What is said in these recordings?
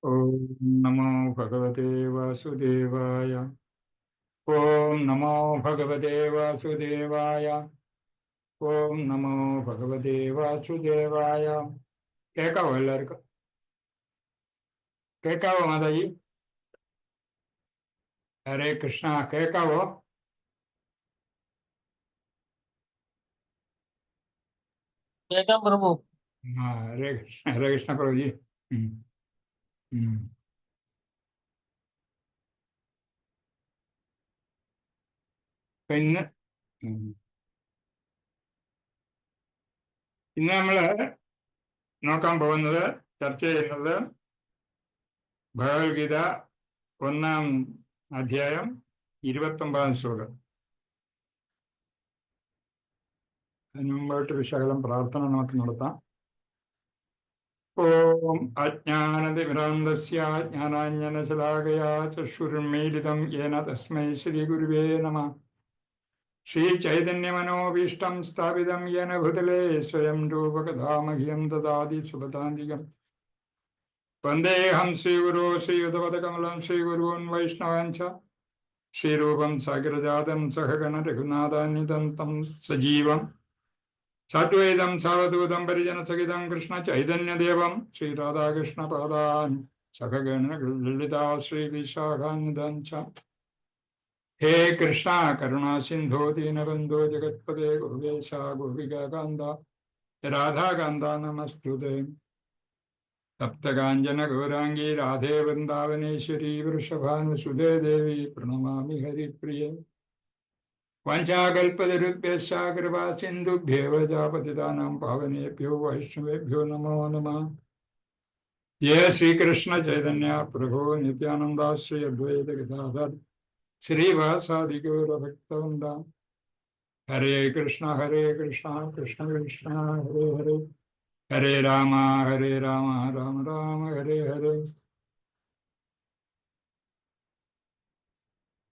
ഓം നമോ ഭഗവതേ വാസുദേവായ. ഓം നമോ ഭഗവതേ വാസുദേവായ. ഓം നമോ ഭഗവതേ വാസുദേവായ. കേൾക്കാവോ എല്ലാവർക്കും? കേൾക്കാവോ മാതാജി? ഹരേ കൃഷ്ണ. കേൾക്കാവോ? കേൾക്കാം പ്രഭു. ഹരേ കൃഷ്ണ. ഹരേ കൃഷ്ണ പ്രഭുജി. ഉം. ഉം. ഇന്ന് ഉം. ഇന്ന് നമ്മൾ നോക്കാൻ പോകുന്നത്, ചർച്ച ചെയ്യുന്നത് ഭഗവത്ഗീത 1-ാം അധ്യായം 29-ാം ശ്ലോകം. അതിന് മുമ്പായിട്ടൊരു ശകലം പ്രാർത്ഥന നമുക്ക് നടത്താം. ഓം അജ്ഞാനതിമിരാന്ധസ്യ ജ്ഞാനാഞ്ജനശലാകയാ ചക്ഷുരുന്മീലിതം യേന തസ്മൈ ശ്രീ ഗുരുവേ നമഃ. ശ്രീചൈതന്യമനോഭീഷ്ടം സ്ഥാപിതം യേന ഭൂതലേ സ്വയം രൂപകഥാമഹ്യം ദദാതി സുപദാന്തികം. വന്ദേഹം ശ്രീഗുരോ ശ്രീയുതപദകമലം ശ്രീഗുരുവൻ വൈഷ്ണവാൻ ച ശ്രീരൂപം സാഗ്രജാതം സഹഗണ രഘുനാഥാന്വിതം തം സജീവം സാത്വൈതം സാവധൂതം പരിജനസഹിതം കൃഷ്ണ ചൈതന്യദേവം ശ്രീരാധാകൃഷ്ണപാദാൻ സഖഗണ ലളിതാ ശ്രീവിശാഖാന്വിതം ച. ഹേ കൃഷ്ണ കരുണാസിന്ധോ ദീനബന്ധോ ജഗത്പദേ ഗോപേശ ഗോപികാന്ത രാധാകാന്ത നമസ്തുതേ. സപ്തകാഞ്ചന ഗൗരാംഗീ രാധേ വൃന്ദാവനേശ്വരി വൃഷഭാനുസുതേ ദേവി പ്രണമാമി ഹരിപ്രിയേ. വാഞ്ചാകൽപതരുഭ്യശ്ച കൃപാ സിന്ധുഭ്യേവ ച പതിതാനാം പാവനേഭ്യോ വൈഷ്ണവേഭ്യോ നമോ നമഃ. ജയ ശ്രീകൃഷ്ണ ചൈതന്യ പ്രഭോ നിത്യാനന്ദ ശ്രീ അദ്വൈത ഗദാധർ ശ്രീവാസാദി ഗൗരഭക്തവൃന്ദ. ഹരേ കൃഷ്ണ കൃഷ്ണ കൃഷ്ണ ഹരേ ഹരേ, ഹരേ രാമ രാമ രാമ ഹരേ ഹരേ.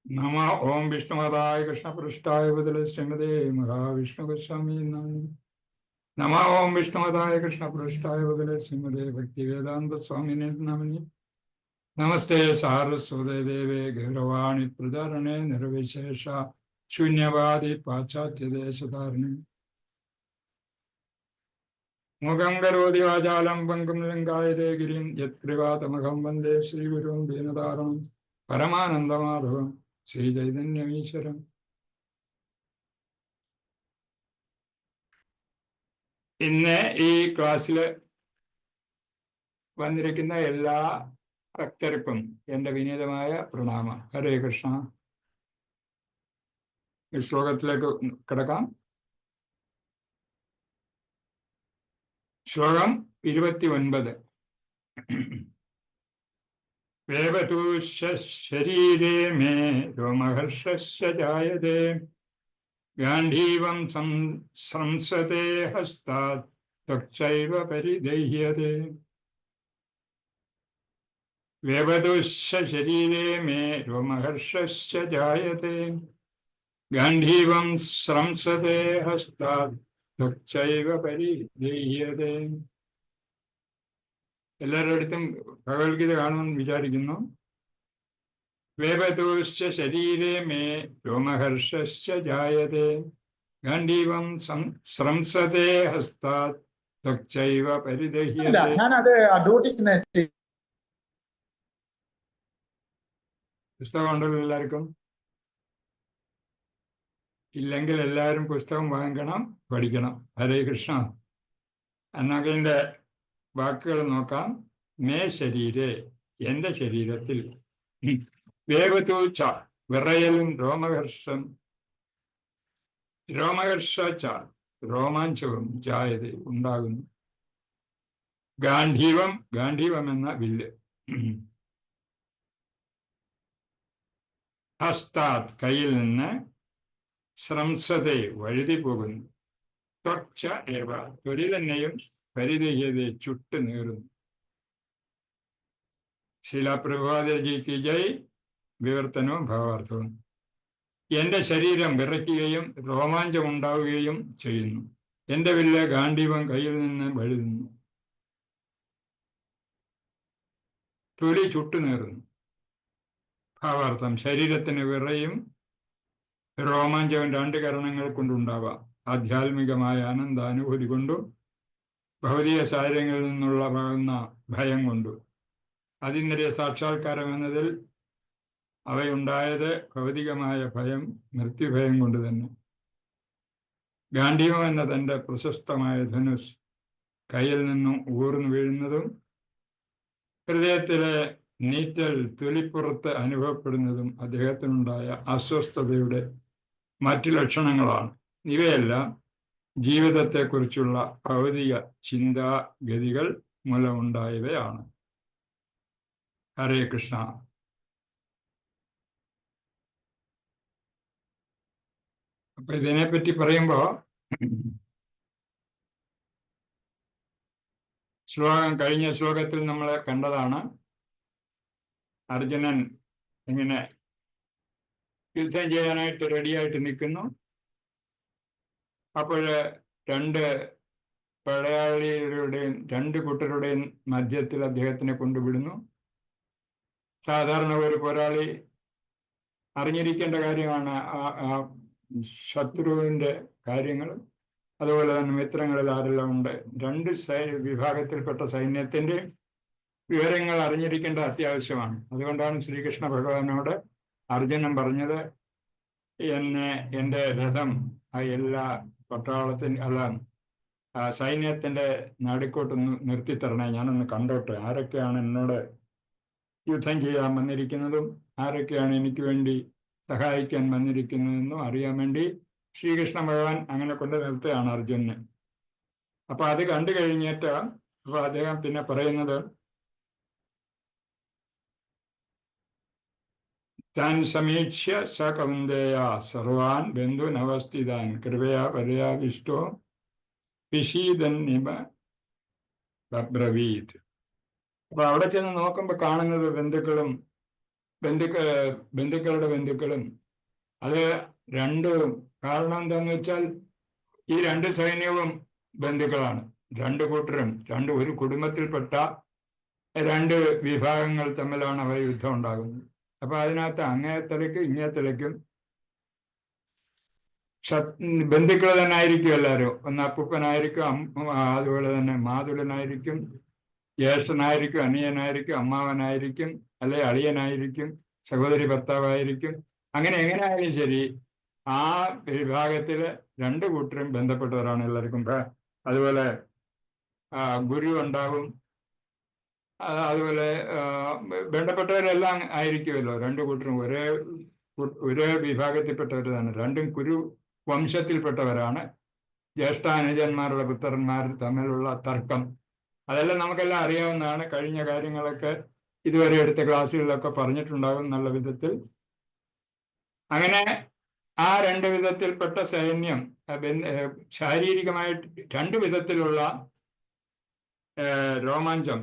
നമ ഓം വിഷ്ണുപദായ കൃഷ്ണപൃഷ്ഠായ ബദല ശ്രീമതേ മഹാവിഷ്ണു ഗോസ്വാമി നമ ഓം വിഷ്ണുപദായ കൃഷ്ണപൃഷ്ഠായ ബദല ശ്രീമതേ ഭക്തിവേദാന്ത സ്വാമിനെ നമനി. നമസ്തേ സാരസ്വതേ ദേവേ ഗൗരവാണി പ്രചാരണേ നിർവിശേഷ ശൂന്യവാദി പാശ്ചാത്യദേശധാരണി. മുഖം കരോതി വാചാലം പങ്കും ലങ്കായതേ ഗിരിം യത്കൃപാതമഹം വന്ദേ ശ്രീഗുരും ദീനതാരണം പരമാനന്ദമാധവം ശ്രീ ചൈതന്യമീശ്വരം. ഇന്ന് ഈ ക്ലാസ്സിൽ വന്നിരിക്കുന്ന എല്ലാ ഭക്തർക്കും എൻ്റെ വിനീതമായ പ്രണാമം. ഹരേ കൃഷ്ണ. ഈ ശ്ലോകത്തിലേക്ക് കിടക്കാം. ശ്ലോകം 29. വേവതൂശരീരേ മേ രോമഹർഷസ്യ ജായതേ ഗാന്ധീവം സംസതേ ഹസ്താത് ത്വക്ചൈവ പരിദഹ്യതേ. വേവതൂശരീരേ മേ രോമഹർഷസ്യ ജായതേ ഗാന്ധീവം സംസതേ ഹസ്താത് ത്വക്ചൈവ പരിദഹ്യതേ. എല്ലാവരുടെ അടുത്തും ഭഗവത്ഗീത കാണുമെന്ന് വിചാരിക്കുന്നു. വേവതൂശ്ച ശരീരേ മേ രോമഹർഷശ്ച ജായതേ ഗാന്ധീവം സംസതേ ഹസ്താത് ത്വക്ചൈവ പരിദഹ്യതേ. പുസ്തകം ഉണ്ടല്ലോ എല്ലാവർക്കും? ഇല്ലെങ്കിൽ എല്ലാവരും പുസ്തകം വാങ്ങിക്കണം, പഠിക്കണം. ഹരേ കൃഷ്ണ. എന്നതിൻ്റെ വാക്കുകൾ നോക്കാം. മേ ശരീരേ, എൻ്റെ ശരീരത്തിൽ, വേവതൂച്ച വിറയലും രോമഹർഷ രോമാഞ്ചവും ജായത ഉണ്ടാകുന്നു. ഗാന്ധീവം എന്ന വില്ല്. ഹസ്താത് കയ്യിൽ നിന്ന്, സ്രംസതേ വഴുതി പോകുന്നു, ത്വക്ച ഏവ തൊലി തന്നെയും പരിദഹ്യതയെ ചുട്ട് നീറുന്നു. ശീല പ്രഭുപാദജിക്ക് ജയ്. വിവർത്തനവും ഭാവാർത്ഥവും. എൻ്റെ ശരീരം വിറയ്ക്കുകയും രോമാഞ്ചം ഉണ്ടാവുകയും ചെയ്യുന്നു. എൻ്റെ വില്ല് ഗാന്ധീവം കയ്യിൽ നിന്ന് വഴുതുന്നു. തൊലി ചുട്ടുനേറുന്നു. ഭാവാർത്ഥം: ശരീരത്തിന് വിറയും രോമാഞ്ചവും രണ്ട് കാരണങ്ങൾ കൊണ്ടുണ്ടാവാം. ആധ്യാത്മികമായ ആനന്ദാനുഭൂതി കൊണ്ടും ഭൗതിക സാഹചര്യങ്ങളിൽ നിന്നുള്ള ഭയം കൊണ്ടും. അതീന്ദ്രിയ സാക്ഷാത്കാരം എന്നതിൽ അവയുണ്ടായത് ഭൗതികമായ ഭയം, മൃത്യുഭയം കൊണ്ട് തന്നെ. ഗാന്ഡീവം എന്ന തൻ്റെ പ്രശസ്തമായ ധനുസ് കയ്യിൽ നിന്നും ഊർന്നു വീഴുന്നതും ഹൃദയത്തിലെ നീറ്റൽ തൊലിപ്പുറത്ത് അനുഭവപ്പെടുന്നതും അദ്ദേഹത്തിനുണ്ടായ അസ്വസ്ഥതയുടെ മറ്റു ലക്ഷണങ്ങളാണ്. ഇവയെല്ലാം ജീവിതത്തെക്കുറിച്ചുള്ള ഭൗതിക ചിന്താഗതികൾ മൂലമുണ്ടായവയാണ്. ഹരേ കൃഷ്ണ. അപ്പൊ ഇതിനെപ്പറ്റി പറയുമ്പോൾ കഴിഞ്ഞ ശ്ലോകത്തിൽ നമ്മൾ കണ്ടതാണ്. അർജുനൻ ഇങ്ങനെ യുദ്ധം ചെയ്യാനായിട്ട് റെഡിയായിട്ട് നിൽക്കുന്നു. അപ്പോൾ രണ്ട് പടയാളികളുടെയും രണ്ട് കൂട്ടരുടെയും മധ്യത്തിൽ അദ്ദേഹത്തിനെ കൊണ്ടുവിടുന്നു. സാധാരണ ഒരു പോരാളി അറിഞ്ഞിരിക്കേണ്ട കാര്യമാണ് ആ ശത്രുവിൻ്റെ കാര്യങ്ങൾ, അതുപോലെ തന്നെ മിത്രങ്ങളിൽ ആരെല്ലാം ഉണ്ട്. രണ്ട് വിഭാഗത്തിൽപ്പെട്ട സൈന്യത്തിൻ്റെ വിവരങ്ങൾ അറിഞ്ഞിരിക്കേണ്ട അത്യാവശ്യമാണ്. അതുകൊണ്ടാണ് ശ്രീകൃഷ്ണ ഭഗവാനോട് അർജുനൻ പറഞ്ഞത്, എൻ്റെ രഥം എല്ലാ സൈന്യത്തിൻ്റെ നടുക്കോട്ടൊന്ന് നിർത്തിത്തരണേ, ഞാനൊന്ന് കണ്ടോട്ടെ ആരൊക്കെയാണ് എന്നോട് യുദ്ധം ചെയ്യാൻ വന്നിരിക്കുന്നതും ആരൊക്കെയാണ് എനിക്ക് വേണ്ടി സഹായിക്കാൻ വന്നിരിക്കുന്നതെന്നും അറിയാൻ വേണ്ടി ശ്രീകൃഷ്ണ ഭഗവാൻ അങ്ങനെ കൊണ്ട് നിർത്തുകയാണ് അർജുനന്. അപ്പൊ അത് കണ്ടു കഴിഞ്ഞിട്ട് അപ്പൊ അദ്ദേഹം പിന്നെ പറയുന്നത്, താൻ സമീക്ഷ്യ സ കൗന്ദേയ സർവാൻ ബന്ധുനവസ്ഥിതാൻ കൃപയാ പര്യാവിഷ്ടോ വിഷീദന്നിമ ബബ്രവീത്. അപ്പൊ അവിടെ ചെന്ന് നോക്കുമ്പോൾ കാണുന്നത് ബന്ധുക്കളുടെ ബന്ധുക്കളും. അത് രണ്ടും കാരണം എന്താന്ന് വെച്ചാൽ ഈ രണ്ട് സൈന്യവും ബന്ധുക്കളാണ്. രണ്ട് കൂട്ടരും ഒരു കുടുംബത്തിൽപ്പെട്ട രണ്ട് വിഭാഗങ്ങൾ തമ്മിലാണ് അവ യുദ്ധം ഉണ്ടാകുന്നത്. അപ്പൊ അതിനകത്ത് അങ്ങേത്തലയ്ക്കും ഇങ്ങേത്തലയ്ക്കും ബന്ധുക്കൾ തന്നെ ആയിരിക്കും എല്ലാവരും. ഒന്ന് അപ്പൂപ്പനായിരിക്കും, അതുപോലെ തന്നെ മാതുലനായിരിക്കും, ജ്യേഷ്ഠനായിരിക്കും, അനിയനായിരിക്കും, അമ്മാവനായിരിക്കും, അല്ലെ അളിയനായിരിക്കും, സഹോദരി ഭർത്താവായിരിക്കും. അങ്ങനെ എങ്ങനെയായാലും ശരി ആ വിഭാഗത്തില് രണ്ട് കൂട്ടരും ബന്ധപ്പെട്ടവരാണ് എല്ലാവർക്കും. അതുപോലെ ഗുരു ഉണ്ടാകും, അതുപോലെ ബന്ധപ്പെട്ടവരെല്ലാം ആയിരിക്കുമല്ലോ. രണ്ട് കൂട്ടരും ഒരേ വിഭാഗത്തിൽപ്പെട്ടവർ തന്നെ. രണ്ടും കുരു വംശത്തിൽപ്പെട്ടവരാണ്. ജ്യേഷ്ഠാനുജന്മാരുടെ പുത്രന്മാർ തമ്മിലുള്ള തർക്കം അതെല്ലാം നമുക്കെല്ലാം അറിയാവുന്നതാണ്. കഴിഞ്ഞ കാര്യങ്ങളൊക്കെ ഇതുവരെ എടുത്ത ക്ലാസ്സുകളിലൊക്കെ പറഞ്ഞിട്ടുണ്ടാകും നല്ല വിധത്തിൽ. അങ്ങനെ ആ രണ്ട് വിധത്തിൽപ്പെട്ട സൈന്യം ശാരീരികമായിട്ട് രണ്ട് വിധത്തിലുള്ള രോമാഞ്ചം,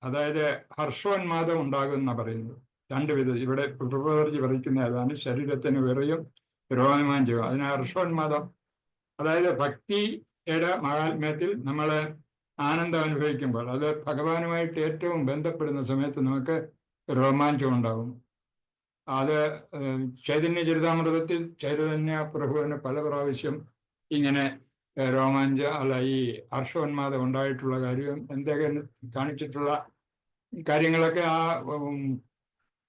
അതായത് ഹർഷോന്മാദം ഉണ്ടാകുമെന്ന പറയുന്നത്. രണ്ട് വിധം ഇവിടെ പ്രഭുവർജി പറയുന്ന ഏതാണ്? ശരീരത്തിന് വിറയും രോമാഞ്ചവും. അതിന് ഹർഷോന്മാദം, അതായത് ഭക്തിയുടെ മഹാത്മ്യത്തിൽ നമ്മൾ ആനന്ദം അനുഭവിക്കുമ്പോൾ, അത് ഭഗവാനുമായിട്ട് ഏറ്റവും ബന്ധപ്പെടുന്ന സമയത്ത് നമുക്ക് രോമാഞ്ചം ഉണ്ടാകും. അത് ചൈതന്യ ചരിതാമൃതത്തിൽ ചൈതന്യ പ്രഭുവിന് പല പ്രാവശ്യം ഇങ്ങനെ ഈ ഹർഷോന്മാദം ഉണ്ടായിട്ടുള്ള കാര്യം എന്തൊക്കെ കാണിച്ചിട്ടുള്ള കാര്യങ്ങളൊക്കെ ആ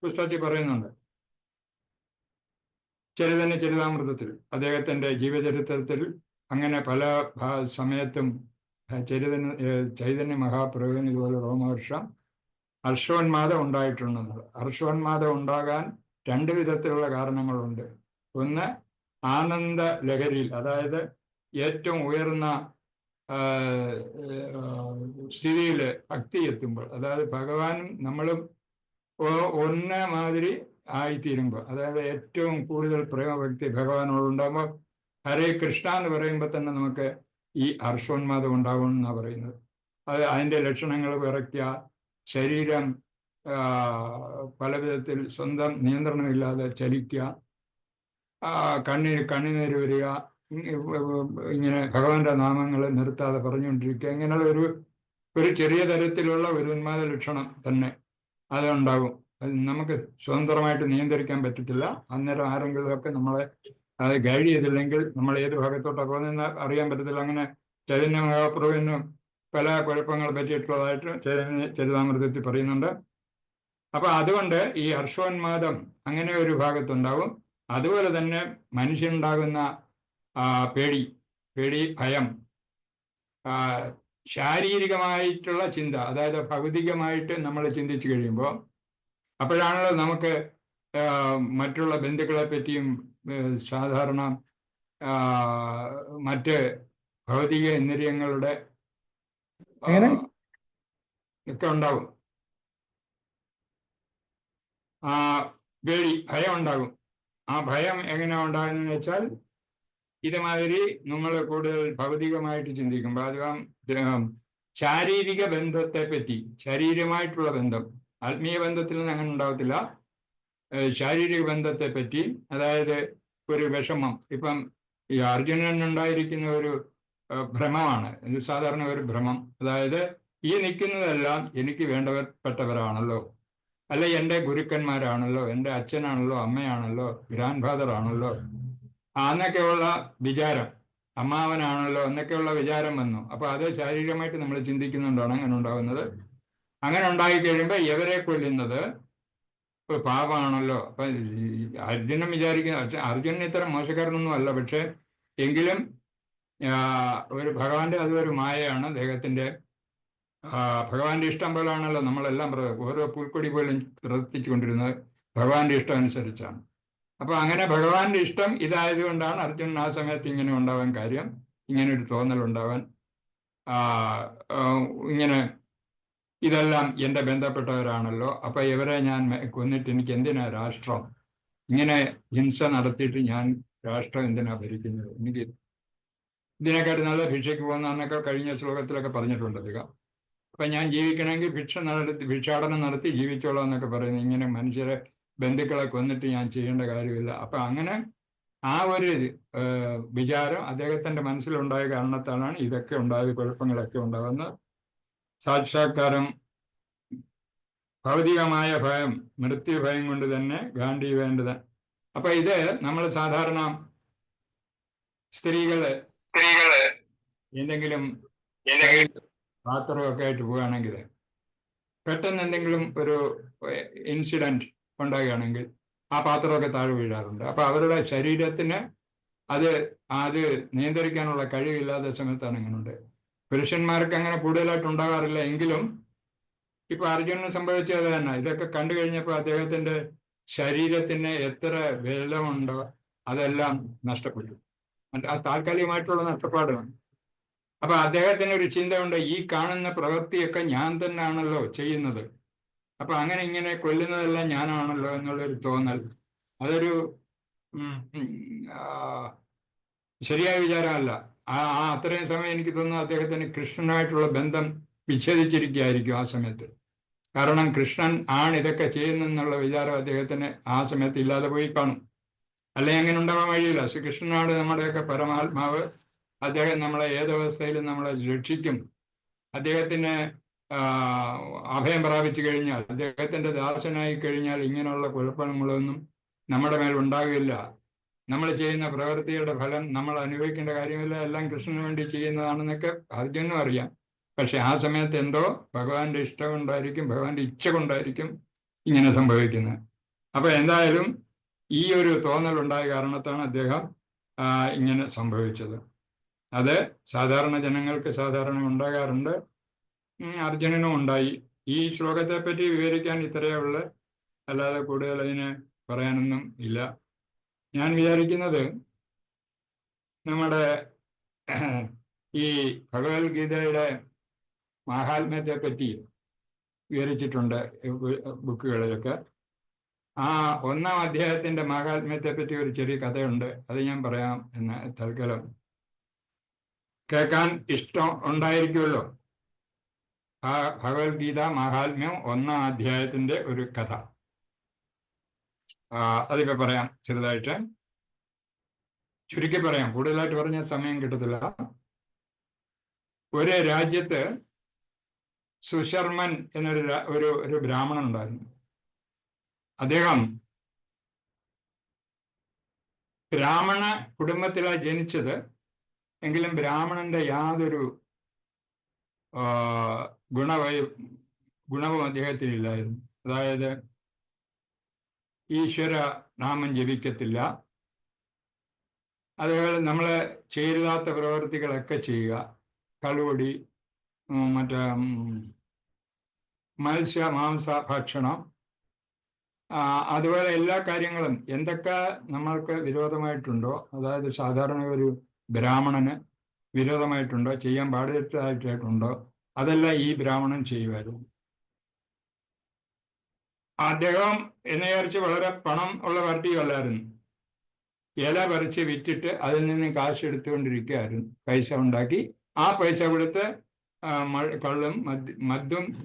പുസ്തകത്തിൽ പറയുന്നുണ്ട്. ചൈതന്യ ചരിതാമൃതത്തിൽ അദ്ദേഹത്തിൻ്റെ ജീവചരിത്രത്തിൽ അങ്ങനെ പല സമയത്തും ചൈതന്യ മഹാപ്രഭുവിന് ഇതുപോലെ രോമഹർഷം ഹർഷോന്മാദം ഉണ്ടായിട്ടുണ്ടെന്നത്. ഹർഷോന്മാദം ഉണ്ടാകാൻ രണ്ട് വിധത്തിലുള്ള കാരണങ്ങളുണ്ട്. ഒന്ന്, ആനന്ദ ലഹരിയിൽ, അതായത് ഏറ്റവും ഉയർന്ന സ്ഥിതിയിൽ ഭക്തി എത്തുമ്പോൾ, അതായത് ഭഗവാനും നമ്മളും ഒന്നേ മാതിരി ആയിത്തീരുമ്പോൾ, അതായത് ഏറ്റവും കൂടുതൽ പ്രേമഭക്തി ഭഗവാനോടുണ്ടാകുമ്പോൾ ഹരേ കൃഷ്ണ എന്ന് പറയുമ്പോൾ തന്നെ നമുക്ക് ഈ ഹർഷോന്മാദം ഉണ്ടാകുമെന്നാണ് പറയുന്നത്. അത് അതിൻ്റെ ലക്ഷണങ്ങൾ വിറയ്ക്കുക, ശരീരം പല വിധത്തിൽ സ്വന്തം നിയന്ത്രണമില്ലാതെ ചലിക്കുക, കണ്ണുനീര് വരിക, ഇങ്ങനെ ഭഗവാന്റെ നാമങ്ങൾ നിർത്താതെ പറഞ്ഞുകൊണ്ടിരിക്കുക, ഇങ്ങനെയുള്ള ഒരു ചെറിയ തരത്തിലുള്ള ഒരു ഉന്മാദ ലക്ഷണം തന്നെ അതുണ്ടാകും. അത് നമുക്ക് സ്വതന്ത്രമായിട്ട് നിയന്ത്രിക്കാൻ പറ്റത്തില്ല. അന്നേരം ആരെങ്കിലുമൊക്കെ നമ്മളെ അത് ഗൈഡ് ചെയ്തില്ലെങ്കിൽ നമ്മൾ ഏത് ഭാഗത്തോട്ടാണ് പോകുന്നതെന്ന് അറിയാൻ പറ്റത്തില്ല. അങ്ങനെ ചൈതന്യ മഹാപ്രഭുവിന് പല കുഴപ്പങ്ങൾ പറ്റിയിട്ടുള്ളതായിട്ട് ചരിതാമൃതത്തിൽ പറയുന്നുണ്ട്. അപ്പൊ അതുകൊണ്ട് ഈ ഹർഷോന്മാദം അങ്ങനെ ഒരു ഭാഗത്തുണ്ടാവും. അതുപോലെ തന്നെ മനുഷ്യനുണ്ടാകുന്ന പേടി, ഭയം, ശാരീരികമായിട്ടുള്ള ചിന്ത, അതായത് ഭൗതികമായിട്ട് നമ്മൾ ചിന്തിച്ചു കഴിയുമ്പോൾ അപ്പോഴാണല്ലോ നമുക്ക് മറ്റുള്ള ബന്ധുക്കളെ പറ്റിയും സാധാരണ മറ്റ് ഭൗതിക ഇന്ദ്രിയങ്ങളുടെ ഒക്കെ ഉണ്ടാകും. ഭയം ഉണ്ടാകും. ആ ഭയം എങ്ങനെയാ ഉണ്ടാകുന്നതെന്ന് വെച്ചാൽ ഇതുമാതിരി നമ്മൾ കൂടുതൽ ഭൗതികമായിട്ട് ചിന്തിക്കുമ്പോൾ അധികം ശാരീരിക ബന്ധത്തെ പറ്റി, ശാരീരമായിട്ടുള്ള ബന്ധം, ആത്മീയ ബന്ധത്തിൽ നിന്ന് അങ്ങനെ ഉണ്ടാകത്തില്ല. ശാരീരിക ബന്ധത്തെ പറ്റി, അതായത് ഒരു വിഷമം. ഇപ്പം ഈ അർജുനനുണ്ടായിരിക്കുന്ന ഒരു ഭ്രമമാണ്, ഇത് സാധാരണ ഒരു ഭ്രമം. അതായത് ഈ നിൽക്കുന്നതെല്ലാം എനിക്ക് വേണ്ടപ്പെട്ടവരാണല്ലോ, അല്ല എൻ്റെ ഗുരുക്കന്മാരാണല്ലോ, എൻ്റെ അച്ഛനാണല്ലോ, അമ്മയാണല്ലോ, ഗ്രാൻഡ് ഫാദർ ആണല്ലോ, എന്നൊക്കെയുള്ള വിചാരം, അമ്മാവനാണല്ലോ എന്നൊക്കെയുള്ള വിചാരം വന്നു. അപ്പൊ അത് ശാരീരികമായിട്ട് നമ്മൾ ചിന്തിക്കുന്നുണ്ടാണ് അങ്ങനെ ഉണ്ടാകുന്നത്. അങ്ങനെ ഉണ്ടായിക്കഴിയുമ്പോൾ ഇവരെ കൊല്ലുന്നത് പാപമാണല്ലോ. അപ്പൊ അർജുനൻ വിചാരിക്കുന്ന, അർജുനൻ ഇത്ര മോശക്കാരനൊന്നും അല്ല, പക്ഷെ എങ്കിലും ഒരു ഭഗവാന്റെ അതൊരു മായയാണ്. അദ്ദേഹത്തിന്റെ ഭഗവാന്റെ ഇഷ്ടം പോലാണല്ലോ നമ്മളെല്ലാം ഓരോ പുൽക്കൊടി പോലും പ്രവർത്തിച്ചുകൊണ്ടിരുന്നത് ഭഗവാന്റെ ഇഷ്ടം അനുസരിച്ചാണ്. അപ്പൊ അങ്ങനെ ഭഗവാന്റെ ഇഷ്ടം ഇതായതുകൊണ്ടാണ് അർജുനൻ ആ സമയത്ത് ഇങ്ങനെ ഉണ്ടാവാൻ കാര്യം, ഇങ്ങനെ ഒരു തോന്നൽ ഉണ്ടാവാൻ. ഇങ്ങനെ ഇതെല്ലാം എൻ്റെ ബന്ധപ്പെട്ടവരാണല്ലോ, അപ്പൊ ഇവരെ ഞാൻ കൊന്നിട്ട് എനിക്ക് എന്തിനാ രാഷ്ട്രം, ഇങ്ങനെ ഹിംസ നടത്തിയിട്ട് ഞാൻ രാഷ്ട്രം എന്തിനാ ഭരിക്കുന്നത്, എനിക്ക് ഇതിനെക്കാട്ടി നല്ല ഭിക്ഷയ്ക്ക് പോകുന്നതെന്നൊക്കെ കഴിഞ്ഞ ശ്ലോകത്തിലൊക്കെ പറഞ്ഞിട്ടുണ്ട് അദ്ദേഹം. അപ്പൊ ഞാൻ ജീവിക്കണമെങ്കിൽ ഭിക്ഷാടനം നടത്തി ജീവിച്ചോളാം എന്നൊക്കെ പറയുന്നത്. ഇങ്ങനെ മനുഷ്യരെ ബന്ധുക്കളെ കൊന്നിട്ട് ഞാൻ ചെയ്യേണ്ട കാര്യമില്ല. അപ്പൊ അങ്ങനെ ആ ഒരു വിചാരം അദ്ദേഹത്തിന്റെ മനസ്സിലുണ്ടായ കാരണത്താലാണ് ഇതൊക്കെ ഉണ്ടായത്, കുഴപ്പങ്ങളൊക്കെ ഉണ്ടാകുന്നത്. സാക്ഷാത്കാരം, ഭൗതികമായ ഭയം, മൃത്യുഭയം കൊണ്ട് തന്നെ ഗാന്ധീവേണ്ടത്. അപ്പൊ ഇത് നമ്മൾ സാധാരണ സ്ത്രീകള് എന്തെങ്കിലും പാത്രമൊക്കെ ആയിട്ട് പോവുകയാണെങ്കിൽ പെട്ടെന്ന് എന്തെങ്കിലും ഒരു ഇൻസിഡന്റ് ഉണ്ടാകുകയാണെങ്കിൽ ആ പാത്രമൊക്കെ താഴെ വീഴാറുണ്ട്. അപ്പൊ അവരുടെ ശരീരത്തിന് അത് നിയന്ത്രിക്കാനുള്ള കഴിവില്ലാത്ത സമയത്താണ് ഇങ്ങനെയുണ്ട്. പുരുഷന്മാർക്ക് അങ്ങനെ കൂടുതലായിട്ട് ഉണ്ടാകാറില്ല. എങ്കിലും ഇപ്പൊ അർജുനന് സംഭവിച്ചത് തന്നെ. ഇതൊക്കെ കണ്ടു കഴിഞ്ഞപ്പോൾ അദ്ദേഹത്തിന്റെ ശരീരത്തിന് എത്ര ബലമുണ്ടോ അതെല്ലാം നഷ്ടപ്പെട്ടു. ആ താൽക്കാലികമായിട്ടുള്ള നഷ്ടപ്പാടാണ്. അപ്പൊ അദ്ദേഹത്തിന് ഒരു ചിന്തയുണ്ട്, ഈ കാണുന്ന പ്രവൃത്തിയൊക്കെ ഞാൻ തന്നെയാണല്ലോ ചെയ്യുന്നത്, അപ്പൊ അങ്ങനെ ഇങ്ങനെ കൊല്ലുന്നതെല്ലാം ഞാനാണല്ലോ എന്നുള്ളൊരു തോന്നൽ. അതൊരു ശരിയായ വിചാരമല്ല. അത്രയും സമയം എനിക്ക് തോന്നുന്നു അദ്ദേഹത്തിന് കൃഷ്ണനായിട്ടുള്ള ബന്ധം വിച്ഛേദിച്ചിരിക്കുകയായിരിക്കും ആ സമയത്ത്. കാരണം കൃഷ്ണൻ ആണ് ഇതൊക്കെ ചെയ്യുന്നെന്നുള്ള വിചാരം അദ്ദേഹത്തിന് ആ സമയത്ത് ഇല്ലാതെ പോയി കാണും. അല്ലെങ്കിൽ അങ്ങനെ ഉണ്ടാവാൻ വഴിയില്ല. ശ്രീകൃഷ്ണനാണ് നമ്മുടെയൊക്കെ പരമാത്മാവ്. അദ്ദേഹം നമ്മളെ ഏതവസ്ഥയിലും നമ്മളെ രക്ഷിക്കും. അദ്ദേഹത്തിന് അഭയം പ്രാപിച്ചു കഴിഞ്ഞാൽ, അദ്ദേഹത്തിന്റെ ദാസനായി കഴിഞ്ഞാൽ ഇങ്ങനെയുള്ള കുഴപ്പങ്ങളൊന്നും നമ്മുടെ മേൽ ഉണ്ടാകില്ല. നമ്മൾ ചെയ്യുന്ന പ്രവൃത്തിയുടെ ഫലം നമ്മൾ അനുഭവിക്കേണ്ട കാര്യമില്ല, എല്ലാം കൃഷ്ണന് വേണ്ടി ചെയ്യുന്നതാണെന്നൊക്കെ അർജുനും അറിയാം. പക്ഷെ ആ സമയത്ത് എന്തോ ഭഗവാന്റെ ഇഷ്ടം കൊണ്ടായിരിക്കും, ഭഗവാന്റെ ഇച്ഛ കൊണ്ടായിരിക്കും ഇങ്ങനെ സംഭവിക്കുന്നത്. അപ്പൊ എന്തായാലും ഈ ഒരു തോന്നൽ ഉണ്ടായ കാരണത്താണ് അദ്ദേഹം ഇങ്ങനെ സംഭവിച്ചത്. അത് സാധാരണ ജനങ്ങൾക്ക് സാധാരണ ഉണ്ടാകാറുണ്ട്, അർജുനനും ഉണ്ടായി. ഈ ശ്ലോകത്തെ പറ്റി വിവരിക്കാൻ ഇത്രയേ ഉള്ളൂ, അല്ലാതെ കൂടുതൽ അതിന് പറയാനൊന്നും ഇല്ല. ഞാൻ വിചാരിക്കുന്നത് നമ്മുടെ ഈ ഭഗവത്ഗീതയുടെ മാഹാത്മ്യത്തെ പറ്റി വിവരിച്ചിട്ടുണ്ട് ബുക്കുകളിലൊക്കെ. ആ 1-ാം അധ്യായത്തിന്റെ മാഹാത്മ്യത്തെ പറ്റി ഒരു ചെറിയ കഥയുണ്ട്, അത് ഞാൻ പറയാം എന്ന് തൽക്കാലം. കേൾക്കാൻ ഇഷ്ടം ഉണ്ടായിരിക്കുമല്ലോ. ആ ഭഗവത്ഗീത മാഹാത്മ്യം 1-ാം അധ്യായത്തിന്റെ ഒരു കഥ. അതിപ്പോ പറയാം, ചെറുതായിട്ട് ചുരുക്കി പറയാം, കൂടുതലായിട്ട് പറഞ്ഞ സമയം കിട്ടത്തില്ല. ഒരു രാജ്യത്ത് സുശർമൻ എന്നൊരു ഒരു ബ്രാഹ്മണൻ ഉണ്ടായിരുന്നു. അദ്ദേഹം ബ്രാഹ്മണ കുടുംബത്തിലാണ് ജനിച്ചത്. എങ്കിലും ബ്രാഹ്മണന്റെ യാതൊരു ഗുണവും അദ്ദേഹത്തിനില്ലായിരുന്നു. അതായത് ഈശ്വര നാമം ജപിക്കത്തില്ല, അതേപോലെ നമ്മൾ ചെയ്യരുതാത്ത പ്രവർത്തികളൊക്കെ ചെയ്യുക, കളുവടി, മറ്റേ മാംസ ഭക്ഷണം, അതുപോലെ എല്ലാ കാര്യങ്ങളും എന്തൊക്കെ നമ്മൾക്ക് വിരോധമായിട്ടുണ്ടോ, അതായത് സാധാരണ ഒരു ബ്രാഹ്മണന് വിരോധമായിട്ടുണ്ടോ, ചെയ്യാൻ പാടില്ലായിട്ടുണ്ടോ, അതെല്ലാം ഈ ബ്രാഹ്മണൻ ചെയ്യുമായിരുന്നു. അദ്ദേഹം എന്ന് വിചാരിച്ച് വളരെ പണം ഉള്ള പാർട്ടിയല്ലായിരുന്നു. ഇല പറിച്ച് വിറ്റിട്ട് അതിൽ നിന്ന് കാശ് എടുത്തുകൊണ്ടിരിക്കുകയായിരുന്നു. പൈസ ഉണ്ടാക്കി ആ പൈസ കൊടുത്ത് കള്ളും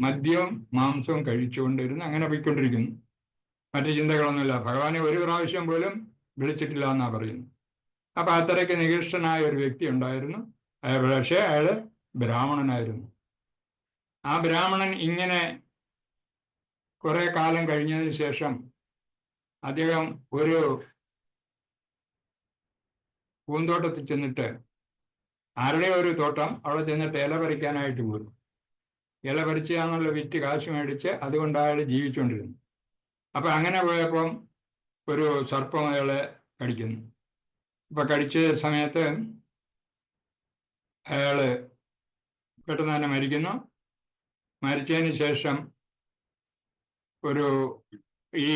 മദ്യവും മാംസവും കഴിച്ചുകൊണ്ടിരുന്നു. അങ്ങനെ പോയിക്കൊണ്ടിരിക്കുന്നു. മറ്റു ചിന്തകളൊന്നുമില്ല. ഭഗവാനെ ഒരു പ്രാവശ്യം പോലും വിളിച്ചിട്ടില്ല എന്നാ പറയുന്നു. അപ്പൊ അത്രയ്ക്ക് നികൃഷ്ടനായ ഒരു വ്യക്തി ഉണ്ടായിരുന്നു. പക്ഷേ അയാൾ ബ്രാഹ്മണനായിരുന്നു. ആ ബ്രാഹ്മണൻ ഇങ്ങനെ കുറെ കാലം കഴിഞ്ഞതിന് ശേഷം അദ്ദേഹം ഒരു പൂന്തോട്ടത്തിൽ ചെന്നിട്ട്, ആരുടെ ഒരു തോട്ടം, അവിടെ ചെന്നിട്ട് ഇല പറിക്കാനായിട്ട് പോയി. ഇല പറിച്ചാന്നുള്ള വിറ്റ് കാശ് മേടിച്ച് അതുകൊണ്ട് അയാൾ ജീവിച്ചുകൊണ്ടിരുന്നു. അപ്പൊ അങ്ങനെ പോയപ്പം ഒരു സർപ്പം അയാളെ കടിക്കുന്നു. അപ്പൊ കടിച്ച സമയത്ത് അയാള് പെട്ടെന്ന് തന്നെ മരിക്കുന്നു. മരിച്ചതിന് ശേഷം ഈ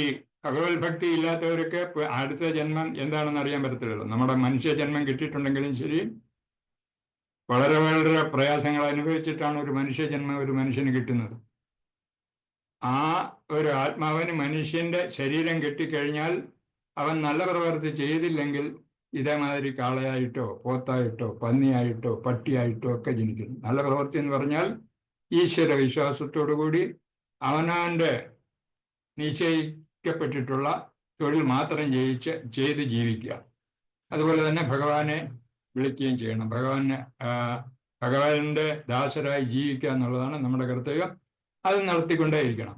ഭഗവത് ഭക്തി ഇല്ലാത്തവർക്ക് അടുത്ത ജന്മം എന്താണെന്ന് അറിയാൻ പറ്റത്തില്ലല്ലോ. നമ്മുടെ മനുഷ്യ ജന്മം കിട്ടിയിട്ടുണ്ടെങ്കിലും ശരി, വളരെ വളരെ പ്രയാസങ്ങൾ അനുഭവിച്ചിട്ടാണ് ഒരു മനുഷ്യ ജന്മം ഒരു മനുഷ്യന് കിട്ടുന്നത്. ആ ഒരു ആത്മാവിന് മനുഷ്യന്റെ ശരീരം കിട്ടിക്കഴിഞ്ഞാൽ അവൻ നല്ല പ്രവൃത്തി ചെയ്തില്ലെങ്കിൽ ഇതേമാതിരി കാളയായിട്ടോ പോത്തായിട്ടോ പന്നിയായിട്ടോ പട്ടിയായിട്ടോ ഒക്കെ ജനിക്കുന്നു. നല്ല പ്രവൃത്തി എന്ന് പറഞ്ഞാൽ ഈശ്വര വിശ്വാസത്തോടു കൂടി അവനവന്റെ നിശ്ചയിക്കപ്പെട്ടിട്ടുള്ള തൊഴിൽ മാത്രം ചെയ്ത് ജീവിക്കുക. അതുപോലെ തന്നെ ഭഗവാനെ വിളിക്കുകയും ചെയ്യണം. ഭഗവാന്റെ ദാസരായി ജീവിക്കുക എന്നുള്ളതാണ് നമ്മുടെ കർത്തവ്യം. അത് നടത്തിക്കൊണ്ടേയിരിക്കണം.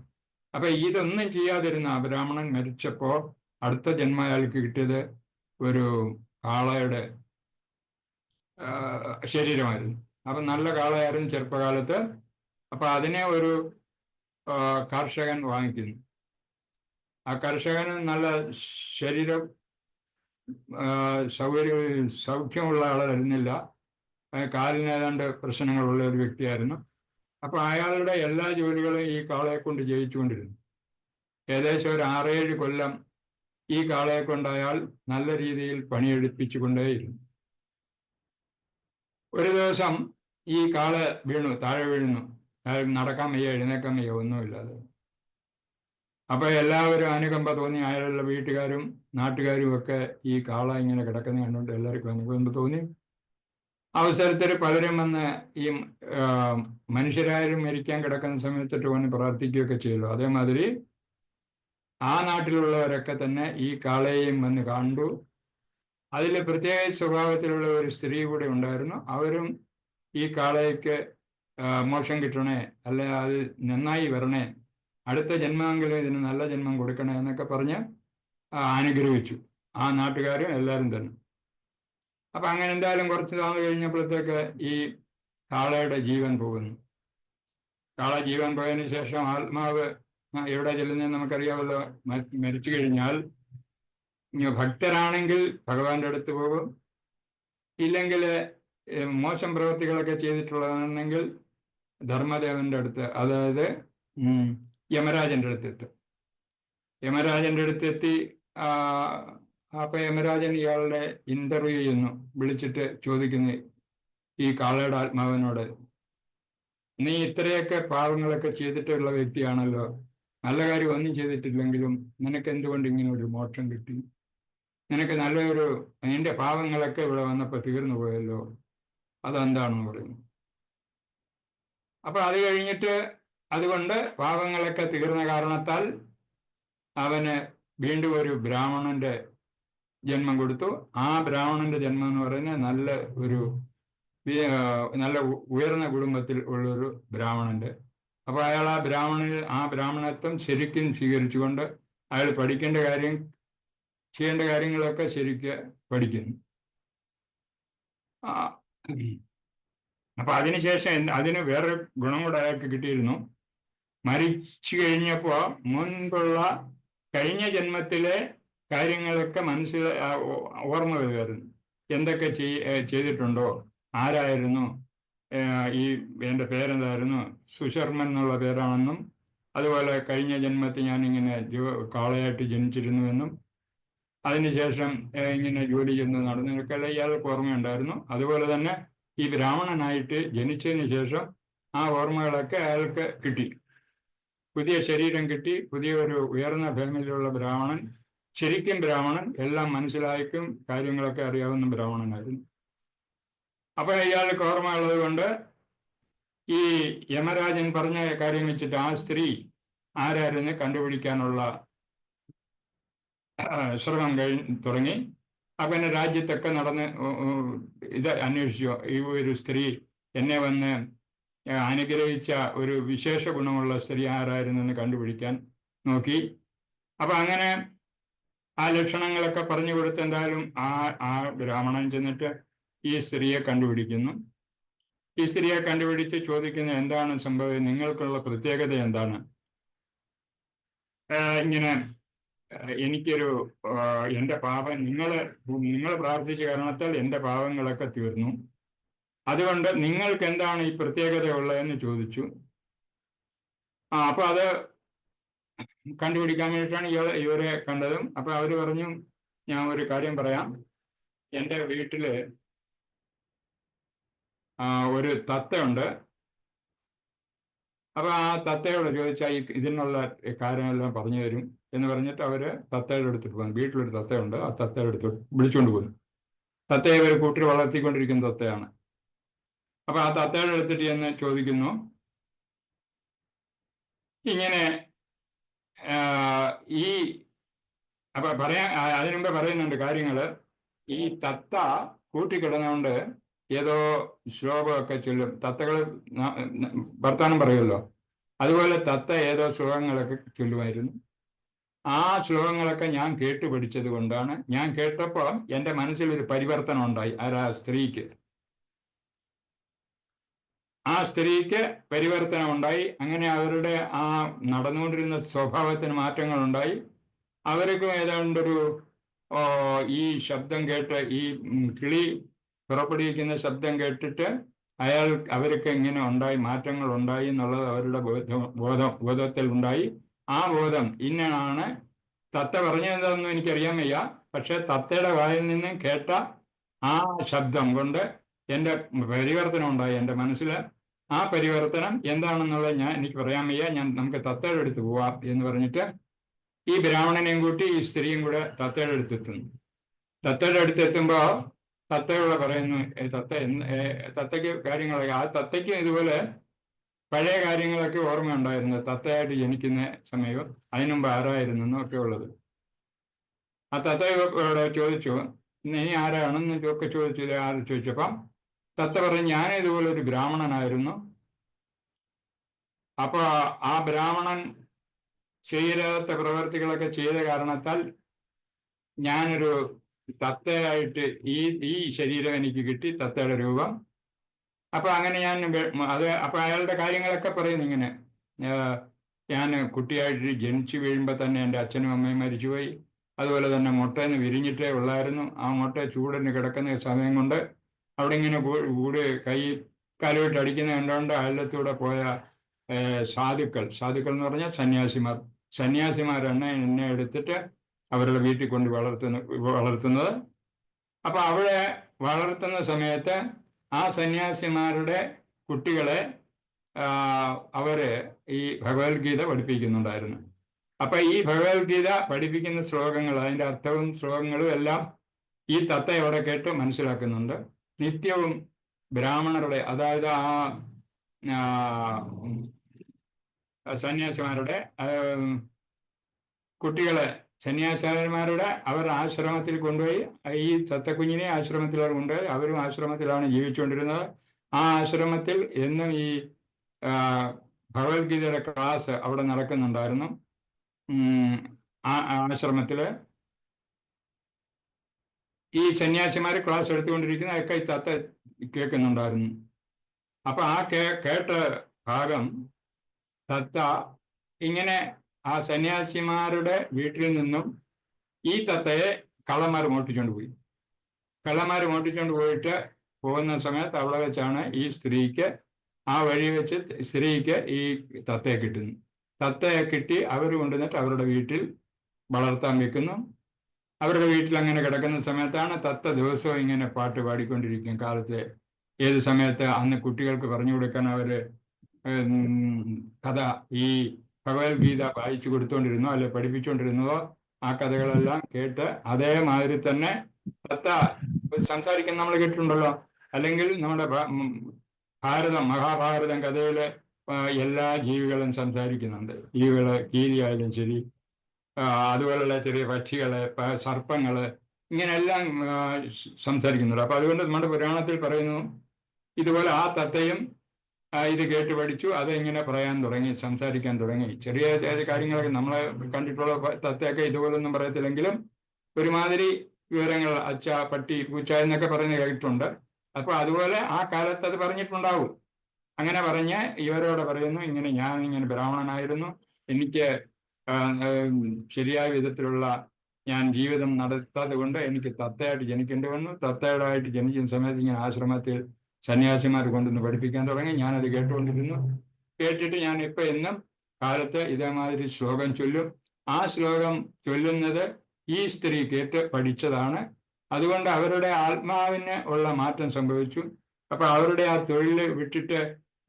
അപ്പൊ ഇതൊന്നും ചെയ്യാതിരുന്ന ബ്രാഹ്മണൻ മരിച്ചപ്പോൾ അടുത്ത ജന്മം അയാൾക്ക് കിട്ടിയത് ഒരു കാളയുടെ ശരീരമായിരുന്നു. അപ്പൊ നല്ല കാളയായിരുന്നു ചെറുപ്പകാലത്ത്. അപ്പൊ അതിനെ ഒരു കർഷകൻ വാങ്ങിക്കുന്നു. ആ കർഷകന് നല്ല ശരീരം സൗഖ്യമുള്ള ആളായിരുന്നില്ല. കാലിന് ഏതാണ്ട് പ്രശ്നങ്ങളുള്ള ഒരു വ്യക്തിയായിരുന്നു. അപ്പൊ അയാളുടെ എല്ലാ ജോലികളും ഈ കാളയെ കൊണ്ട് ചെയ്യിച്ചുകൊണ്ടിരുന്നു. ഏകദേശം ഒരു 6-7 കൊല്ലം ഈ കാളയെ കൊണ്ട് അയാൾ നല്ല രീതിയിൽ പണിയെടുപ്പിച്ചുകൊണ്ടേയിരുന്നു. ഒരു ദിവസം ഈ കാള താഴെ വീഴുന്നു. നടക്കാൻ വയ്യ, എഴുന്നേക്കാൻ വയ്യ, ഒന്നുമില്ലാതെ. അപ്പൊ എല്ലാവരും അനുകമ്പ തോന്നി. അയാളുടെ വീട്ടുകാരും നാട്ടുകാരും ഒക്കെ ഈ കാള ഇങ്ങനെ കിടക്കുന്ന കണ്ടുകൊണ്ട് എല്ലാവർക്കും അനുകമ്പ തോന്നി. അവസരത്തിൽ പലരും വന്ന് ഈ മനുഷ്യരായാലും മരിക്കാൻ കിടക്കുന്ന സമയത്തിട്ട് വന്ന് പ്രാർത്ഥിക്കുകയൊക്കെ ചെയ്തു. അതേമാതിരി ആ നാട്ടിലുള്ളവരൊക്കെ തന്നെ ഈ കാളയെയും വന്ന് കണ്ടു. അതിൽ പ്രത്യേക സ്വഭാവത്തിലുള്ള ഒരു സ്ത്രീ കൂടെ ഉണ്ടായിരുന്നു. അവരും ഈ കാളയ്ക്ക് മോക്ഷം കിട്ടണേ, അല്ലെ അത് നന്നായി വരണേ, അടുത്ത ജന്മമെങ്കിലും ഇതിന് നല്ല ജന്മം കൊടുക്കണേ എന്നൊക്കെ പറഞ്ഞ് അനുഗ്രഹിച്ചു ആ നാട്ടുകാരും എല്ലാവരും തന്നെ. അപ്പൊ അങ്ങനെ എന്തായാലും കുറച്ച് നാൾ കഴിഞ്ഞപ്പോഴത്തേക്ക് ഈ കാളയുടെ ജീവൻ പോകുന്നു. കാള ജീവൻ പോയതിനു ശേഷം ആത്മാവ് എവിടെ ചെല്ലുന്നതെന്ന് നമുക്കറിയാമല്ലോ. മരിച്ചു കഴിഞ്ഞാൽ ഭക്തരാണെങ്കിൽ ഭഗവാന്റെ അടുത്ത് പോകും, ഇല്ലെങ്കിൽ മോശം പ്രവൃത്തികളൊക്കെ ചെയ്തിട്ടുള്ളതാണെങ്കിൽ ധർമ്മദേവന്റെ അടുത്ത്, അതായത് യമരാജന്റെ അടുത്തെത്തും. യമരാജന്റെ അടുത്തെത്തി അപ്പൊ യമരാജൻ ഇയാളുടെ ഇന്റർവ്യൂ ചെയ്യുന്നു. വിളിച്ചിട്ട് ചോദിക്കുന്നു ഈ കാളയുടെ ആത്മാവിനോട്, നീ ഇത്രയൊക്കെ പാവങ്ങളൊക്കെ ചെയ്തിട്ടുള്ള വ്യക്തിയാണല്ലോ, നല്ല കാര്യം ഒന്നും ചെയ്തിട്ടില്ലെങ്കിലും നിനക്ക് എന്തുകൊണ്ട് ഇങ്ങനെ ഒരു മോക്ഷം കിട്ടി? നിനക്ക് നിന്റെ പാവങ്ങളൊക്കെ ഇവിടെ വന്നപ്പോൾ തീർന്നു പോയല്ലോ, അതെന്താണെന്ന് പറയുന്നു. അപ്പൊ അത് കഴിഞ്ഞിട്ട് അതുകൊണ്ട് പാവങ്ങളൊക്കെ തീർന്ന കാരണത്താൽ അവന് വീണ്ടും ഒരു ബ്രാഹ്മണന്റെ ജന്മം കൊടുത്തു. ആ ബ്രാഹ്മണന്റെ ജന്മം എന്ന് പറയുന്നത് നല്ല ഉയർന്ന കുടുംബത്തിൽ ഉള്ളൊരു ബ്രാഹ്മണന്റെ അപ്പോൾ അയാൾ ആ ബ്രാഹ്മണത്വം ശരിക്കും സ്വീകരിച്ചുകൊണ്ട് അയാൾ ചെയ്യേണ്ട കാര്യങ്ങളൊക്കെ ശരിക്ക് പഠിക്കുന്നു. അപ്പൊ അതിനുശേഷം അതിന് വേറൊരു ഗുണം കൂടെ അയാൾക്ക് കിട്ടിയിരുന്നു. മരിച്ചു കഴിഞ്ഞപ്പോൾ മുൻപുള്ള കഴിഞ്ഞ ജന്മത്തിലെ കാര്യങ്ങളൊക്കെ ഓർമ്മ വരുമായിരുന്നു. എന്തൊക്കെ ചെയ്തിട്ടുണ്ടോ, ആരായിരുന്നു, ഈ എൻ്റെ പേരെന്തായിരുന്നു, സുശർമ്മൻ എന്നുള്ള പേരാണെന്നും, അതുപോലെ കഴിഞ്ഞ ജന്മത്തിൽ ഞാനിങ്ങനെ കാളയായിട്ട് ജനിച്ചിരുന്നുവെന്നും അതിനുശേഷം ഇങ്ങനെ ജോലി ചെയ്യുന്നത് നടന്നതൊക്കെ ഇയാൾക്ക് ഓർമ്മയുണ്ടായിരുന്നു. അതുപോലെ തന്നെ ഈ ബ്രാഹ്മണനായിട്ട് ജനിച്ചതിന് ശേഷം ആ ഓർമ്മകളൊക്കെ അയാൾക്ക് കിട്ടി. പുതിയ ശരീരം കിട്ടി, പുതിയ ഒരു ഉയർന്ന ഫാമിലിയിലുള്ള ബ്രാഹ്മണൻ, ശരിക്കും ബ്രാഹ്മണൻ, എല്ലാം മനസ്സിലാക്കും കാര്യങ്ങളൊക്കെ അറിയാവുന്ന ബ്രാഹ്മണനായിരുന്നു. അപ്പൊ ഇയാൾക്ക് ഓർമ്മയുള്ളത് കൊണ്ട് ഈ യമരാജൻ പറഞ്ഞ കാര്യം വെച്ചിട്ട് ആ സ്ത്രീ ആരായിരുന്നു കണ്ടുപിടിക്കാനുള്ള ശ്രമം തുടങ്ങി. അങ്ങനെ രാജ്യത്തൊക്കെ നടന്ന് ഇത് അന്വേഷിച്ചു. ഈ ഒരു സ്ത്രീ എന്നെ വന്ന് അനുഗ്രഹിച്ച ഒരു വിശേഷ ഗുണമുള്ള സ്ത്രീ ആരായിരുന്നെന്ന് കണ്ടുപിടിക്കാൻ നോക്കി. അപ്പൊ അങ്ങനെ ആ ലക്ഷണങ്ങളൊക്കെ പറഞ്ഞു കൊടുത്ത് എന്തായാലും ആ ബ്രാഹ്മണൻ ചെന്നിട്ട് ഈ സ്ത്രീയെ കണ്ടുപിടിക്കുന്നു. ഈ സ്ത്രീയെ കണ്ടുപിടിച്ച് ചോദിക്കുന്നു, എന്താണ് സംഭവം, നിങ്ങൾക്കുള്ള പ്രത്യേകത എന്താണ്? ഇങ്ങനെ എനിക്കൊരു എൻ്റെ പാപം നിങ്ങൾ പ്രാർത്ഥിച്ച കാരണത്താൽ എൻ്റെ പാപങ്ങളൊക്കെ തീർന്നു, അതുകൊണ്ട് നിങ്ങൾക്ക് എന്താണ് ഈ പ്രത്യേകത ഉള്ളതെന്ന് ചോദിച്ചു. അപ്പൊ അത് കണ്ടുപിടിക്കാൻ വേണ്ടിയിട്ടാണ് ഇവരെ കണ്ടതും. അപ്പൊ അവര് പറഞ്ഞു, ഞാൻ ഒരു കാര്യം പറയാം, എൻ്റെ വീട്ടില് ഒരു തത്തയുണ്ട്. അപ്പൊ ആ തത്തയോട് ചോദിച്ചാൽ ഇതിനുള്ള കാര്യമെല്ലാം പറഞ്ഞു തരും എന്ന് പറഞ്ഞിട്ട് അവര് തത്തയുടെ അടുത്തിട്ട് പോകുന്നു. വീട്ടിലൊരു തത്തയുണ്ട്, ആ തത്തയുടെ അടുത്ത് വിളിച്ചുകൊണ്ട് പോകുന്നു. തത്തയെ ഒരു കൂട്ടിൽ വളർത്തിക്കൊണ്ടിരിക്കുന്ന തത്തയാണ്. അപ്പൊ ആ തത്തയുടെ അടുത്തിട്ട് എന്ന് ചോദിക്കുന്നു, ഇങ്ങനെ അപ്പൊ അതിനു മുമ്പേ പറയുന്നുണ്ട് കാര്യങ്ങള്. ഈ തത്ത കൂട്ടിക്കിടന്നുകൊണ്ട് ഏതോ ശ്ലോകമൊക്കെ ചൊല്ലും. തത്തകൾ വർത്താനം പറയുമല്ലോ, അതുപോലെ തത്ത ഏതോ ശ്ലോകങ്ങളൊക്കെ ചൊല്ലുമായിരുന്നു. ആ ശ്ലോകങ്ങളൊക്കെ ഞാൻ കേട്ടു പഠിച്ചത് കൊണ്ടാണ്, ഞാൻ കേട്ടപ്പോൾ എൻ്റെ മനസ്സിലൊരു പരിവർത്തനം ഉണ്ടായി. ആ സ്ത്രീക്ക് പരിവർത്തനം ഉണ്ടായി. അങ്ങനെ അവരുടെ ആ നടന്നുകൊണ്ടിരുന്ന സ്വഭാവത്തിന് മാറ്റങ്ങളുണ്ടായി. അവർക്കും ഏതാണ്ടൊരു ഈ ശബ്ദം കേട്ട്, ഈ കിളി പുറപ്പെടുവിക്കുന്ന ശബ്ദം കേട്ടിട്ട് അവർക്ക് ഇങ്ങനെ മാറ്റങ്ങൾ ഉണ്ടായി എന്നുള്ളത് അവരുടെ ബോധത്തിൽ ഉണ്ടായി. ആ ബോധം ഇന്നാണ് തത്ത പറഞ്ഞതെന്താണെന്നും എനിക്കറിയാൻ വയ്യ. പക്ഷെ തത്തയുടെ വായിൽ നിന്ന് കേട്ട ആ ശബ്ദം കൊണ്ട് എൻ്റെ പരിവർത്തനം ഉണ്ടായി എൻ്റെ മനസ്സിൽ. ആ പരിവർത്തനം എന്താണെന്നുള്ളത് എനിക്ക് പറയാൻ വയ്യ. നമുക്ക് തത്തയുടെ അടുത്ത് പോവാം എന്ന് പറഞ്ഞിട്ട് ഈ ബ്രാഹ്മണനെയും കൂട്ടി ഈ സ്ത്രീയും കൂടെ തത്തയുടെ അടുത്തെത്തുന്നു. തത്തയുടെ അടുത്തെത്തുമ്പോൾ തത്തയോട് പറയുന്നു, തത്തയ്ക്ക് കാര്യങ്ങളൊക്കെ, ആ തത്തയ്ക്ക് ഇതുപോലെ പഴയ കാര്യങ്ങളൊക്കെ ഓർമ്മയുണ്ടായിരുന്നു. തത്തയായിട്ട് ജനിക്കുന്ന സമയവും അതിനുമുമ്പ് ആരായിരുന്നെന്നും ഒക്കെ ഉള്ളത്. ആ തത്തയോട് ചോദിച്ചു, നീ ആരാണെന്ന് ഒക്കെ ചോദിച്ചപ്പം തത്ത പറഞ്ഞു, ഞാൻ ഇതുപോലെ ഒരു ബ്രാഹ്മണനായിരുന്നു. അപ്പൊ ആ ബ്രാഹ്മണൻ ചെയ്യരാത്ത പ്രവർത്തികളൊക്കെ ചെയ്ത കാരണത്താൽ ഞാനൊരു തത്തയായിട്ട് ഈ ശരീരം എനിക്ക് കിട്ടി, തത്തയുടെ രൂപം. അപ്പൊ അങ്ങനെ അപ്പൊ അയാളുടെ കാര്യങ്ങളൊക്കെ പറയുന്നു. ഇങ്ങനെ ഞാൻ കുട്ടിയായിട്ട് ജനിച്ചു വീഴുമ്പോൾ തന്നെ എൻ്റെ അച്ഛനും അമ്മയും മരിച്ചുപോയി. അതുപോലെ തന്നെ മുട്ടയെന്ന് വിരിഞ്ഞിട്ടേ ഉള്ളായിരുന്നു. ആ മുട്ട ചൂടിന് കിടക്കുന്ന സമയം കൊണ്ട് അവിടെ ഇങ്ങനെ കാലുവിട്ട് അടിക്കുന്ന കണ്ടുകൊണ്ട് അയലത്തൂടെ പോയ സാധുക്കൾ എന്ന് പറഞ്ഞാൽ സന്യാസിമാരാണ് എന്നെ എടുത്തിട്ട് അവരുടെ വീട്ടിൽ കൊണ്ട് വളർത്തുന്നത്. അപ്പൊ അവിടെ വളർത്തുന്ന സമയത്ത് ആ സന്യാസിമാരുടെ കുട്ടികളെ അവര് ഈ ഭഗവത്ഗീത പഠിപ്പിക്കുന്നുണ്ടായിരുന്നു. അപ്പൊ ഈ ഭഗവത്ഗീത പഠിപ്പിക്കുന്ന ശ്ലോകങ്ങൾ, അതിൻ്റെ അർത്ഥവും ശ്ലോകങ്ങളും എല്ലാം ഈ തത്ത അവിടെ കേട്ട് മനസ്സിലാക്കുന്നുണ്ട്. നിത്യവും ബ്രാഹ്മണരുടെ, അതായത് ആ സന്യാസിമാരുടെ കുട്ടികളെ, സന്യാസിമാരുടെ അവർ ആശ്രമത്തിൽ കൊണ്ടുപോയി, ഈ തത്തക്കുഞ്ഞിനെ ആശ്രമത്തിൽ അവർ കൊണ്ടുപോയി, അവരും ആശ്രമത്തിലാണ് ജീവിച്ചുകൊണ്ടിരുന്നത്. ആ ആശ്രമത്തിൽ എന്നും ഈ ഭഗവത്ഗീതയുടെ ക്ലാസ് അവിടെ നടക്കുന്നുണ്ടായിരുന്നു. ആശ്രമത്തില് ഈ സന്യാസിമാര് ക്ലാസ് എടുത്തുകൊണ്ടിരിക്കുന്ന ഒക്കെ ഈ തത്ത കേൾക്കുന്നുണ്ടായിരുന്നു. അപ്പൊ ആ കേട്ട ഭാഗം തത്ത ഇങ്ങനെ ആ സന്യാസിമാരുടെ വീട്ടിൽ നിന്നും ഈ തത്തയെ കള്ളന്മാർ മോഷ്ടിച്ചുകൊണ്ട് പോയി. കള്ളന്മാർ മോഷ്ടിച്ചുകൊണ്ട് പോയിട്ട് പോകുന്ന സമയത്ത് അവിടെ വെച്ചാണ് ഈ സ്ത്രീക്ക്, ആ വഴി വെച്ച് സ്ത്രീക്ക് ഈ തത്തയെ കിട്ടുന്നു. തത്തയെ കിട്ടി അവർ കൊണ്ടുവന്നിട്ട് അവരുടെ വീട്ടിൽ വളർത്താൻ വെക്കുന്നു. അവരുടെ വീട്ടിൽ അങ്ങനെ കിടക്കുന്ന സമയത്താണ് തത്ത ദിവസവും ഇങ്ങനെ പാട്ട് പാടിക്കൊണ്ടിരിക്കും. കാലത്ത് ഏത് സമയത്ത് അന്ന് കുട്ടികൾക്ക് പറഞ്ഞു കൊടുക്കാൻ അവര് കഥ, ഈ ഭഗവത്ഗീത വായിച്ചു കൊടുത്തുകൊണ്ടിരുന്നോ അല്ലെ പഠിപ്പിച്ചുകൊണ്ടിരുന്നതോ ആ കഥകളെല്ലാം കേട്ട് അതേമാതിരി തന്നെ തത്ത സംസാരിക്കുന്ന നമ്മൾ കേട്ടിട്ടുണ്ടല്ലോ. അല്ലെങ്കിൽ നമ്മുടെ മഹാഭാരതം കഥയിലെ എല്ലാ ജീവികളും സംസാരിക്കുന്നുണ്ട്. ജീവികള്, കീരിയായാലും ശരി, അതുപോലുള്ള ചെറിയ പക്ഷികള്, സർപ്പങ്ങള്, ഇങ്ങനെയെല്ലാം സംസാരിക്കുന്നുണ്ട്. അപ്പൊ അതുകൊണ്ട് നമ്മുടെ പുരാണത്തിൽ പറയുന്നു ഇതുപോലെ ആ തത്തയും ഇത് കേട്ട് പഠിച്ചു, അതിങ്ങനെ പറയാൻ തുടങ്ങി, സംസാരിക്കാൻ തുടങ്ങി. ചെറിയ കാര്യങ്ങളൊക്കെ നമ്മളെ കണ്ടിട്ടുള്ള തത്തയൊക്കെ ഇതുപോലൊന്നും പറയത്തില്ലെങ്കിലും ഒരുമാതിരി വിവരങ്ങൾ, അച്ഛ, പട്ടി, പൂച്ച എന്നൊക്കെ പറയുന്നത് കേട്ടിട്ടുണ്ട്. അപ്പൊ അതുപോലെ ആ കാലത്ത് അത് പറഞ്ഞിട്ടുണ്ടാവും. അങ്ങനെ പറഞ്ഞ് ഇവരോട് പറയുന്നു, ഞാൻ ഇങ്ങനെ ബ്രാഹ്മണനായിരുന്നു, എനിക്ക് ശരിയായ വിധത്തിലുള്ള ഞാൻ ജീവിതം നടത്താതെ കൊണ്ട് എനിക്ക് തത്തയായിട്ട് ജനിക്കേണ്ടി വന്നു. തത്തയായിട്ട് ജനിക്കുന്ന സമയത്ത് ഇങ്ങനെ ആശ്രമത്തിൽ സന്യാസിമാർ കൊണ്ടുവന്ന് പഠിപ്പിക്കാൻ തുടങ്ങി. ഞാനത് കേട്ടുകൊണ്ടിരുന്നു. കേട്ടിട്ട് ഞാൻ ഇപ്പൊ എന്നും കാലത്ത് ഇതേമാതിരി ശ്ലോകം ചൊല്ലും. ആ ശ്ലോകം ചൊല്ലുന്നത് ഈ സ്ത്രീ കേട്ട് പഠിച്ചതാണ്. അതുകൊണ്ട് അവരുടെ ആത്മാവിന് ഉള്ള മാറ്റം സംഭവിച്ചു. അപ്പൊ അവരുടെ ആ തൊഴിൽ വിട്ടിട്ട്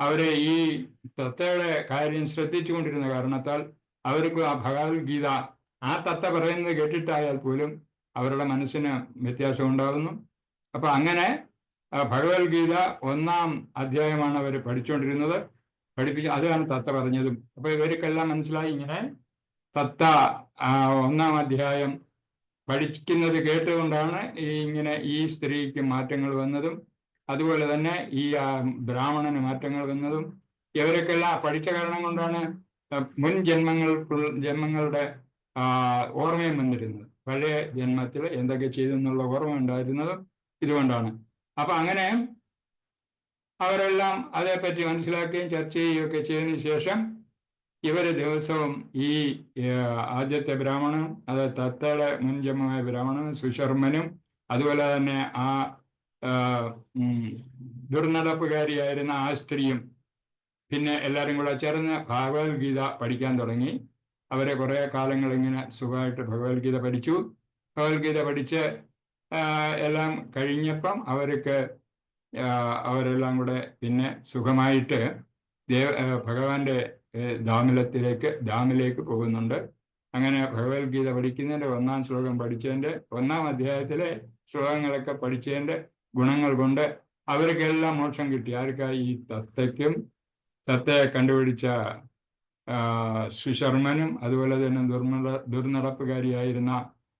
അവരെ ഈ തത്തയുടെ കാര്യം ശ്രദ്ധിച്ചു കൊണ്ടിരുന്ന കാരണത്താൽ അവർക്ക് ആ ഭഗവത്ഗീത, ആ തത്ത പറയുന്നത് കേട്ടിട്ടായാൽ പോലും അവരുടെ മനസ്സിന് വ്യത്യാസം ഉണ്ടാകുന്നു. അപ്പൊ അങ്ങനെ ഭഗവത്ഗീത 1-ാം അധ്യായമാണ് അവർ പഠിച്ചുകൊണ്ടിരുന്നത്. അതാണ് തത്ത പറഞ്ഞതും. അപ്പൊ ഇവർക്കെല്ലാം മനസ്സിലായി ഇങ്ങനെ തത്ത 1-ാം അധ്യായം പഠിക്കുന്നത് കേട്ടുകൊണ്ടാണ് ഇങ്ങനെ ഈ സ്ത്രീക്ക് മാറ്റങ്ങൾ വന്നതും, അതുപോലെ തന്നെ ഈ ബ്രാഹ്മണന് മാറ്റങ്ങൾ വന്നതും. ഇവരൊക്കെല്ലാം പഠിച്ച കാരണം കൊണ്ടാണ് മുൻ ജന്മങ്ങളുടെ ഓർമ്മയും വന്നിരുന്നത്. പഴയ ജന്മത്തിൽ എന്തൊക്കെ ചെയ്തെന്നുള്ള ഓർമ്മ ഉണ്ടായിരുന്നത് ഇതുകൊണ്ടാണ്. അപ്പൊ അങ്ങനെ അവരെല്ലാം അതേപ്പറ്റി മനസ്സിലാക്കുകയും ചർച്ച ചെയ്യുകയൊക്കെ ചെയ്തതിനു ശേഷം ഇവര് ദിവസവും ഈ ആദ്യത്തെ ബ്രാഹ്മണൻ, അത് തത്തയുടെ മുൻജന്മമായ ബ്രാഹ്മണനും സുശർമ്മനും അതുപോലെ തന്നെ ആ ദുർനടപ്പുകാരിയായിരുന്ന ആ സ്ത്രീയും പിന്നെ എല്ലാവരും കൂടെ ചേർന്ന് ഭഗവത്ഗീത പഠിക്കാൻ തുടങ്ങി. അവരെ കുറെ കാലങ്ങൾ ഇങ്ങനെ സുഖമായിട്ട് ഭഗവത്ഗീത പഠിച്ചു. ഭഗവത്ഗീത പഠിച്ച് എല്ലാം കഴിഞ്ഞപ്പം അവരെല്ലാം കൂടെ പിന്നെ സുഖമായിട്ട് ഭഗവാന്റെ ധാമിലേക്ക് പോകുന്നുണ്ട്. അങ്ങനെ ഭഗവത്ഗീത പഠിക്കുന്നതിന്റെ 1-ാം ശ്ലോകം പഠിച്ചതിന്റെ 1-ാം അധ്യായത്തിലെ ശ്ലോകങ്ങളൊക്കെ പഠിച്ചതിന്റെ ഗുണങ്ങൾ കൊണ്ട് അവർക്കെല്ലാം മോക്ഷം കിട്ടി. ആർക്കായി? ഈ തത്തയെ കണ്ടുപിടിച്ച സുശർമ്മനും അതുപോലെ തന്നെ ദുർനടപ്പുകാരിയായിരുന്ന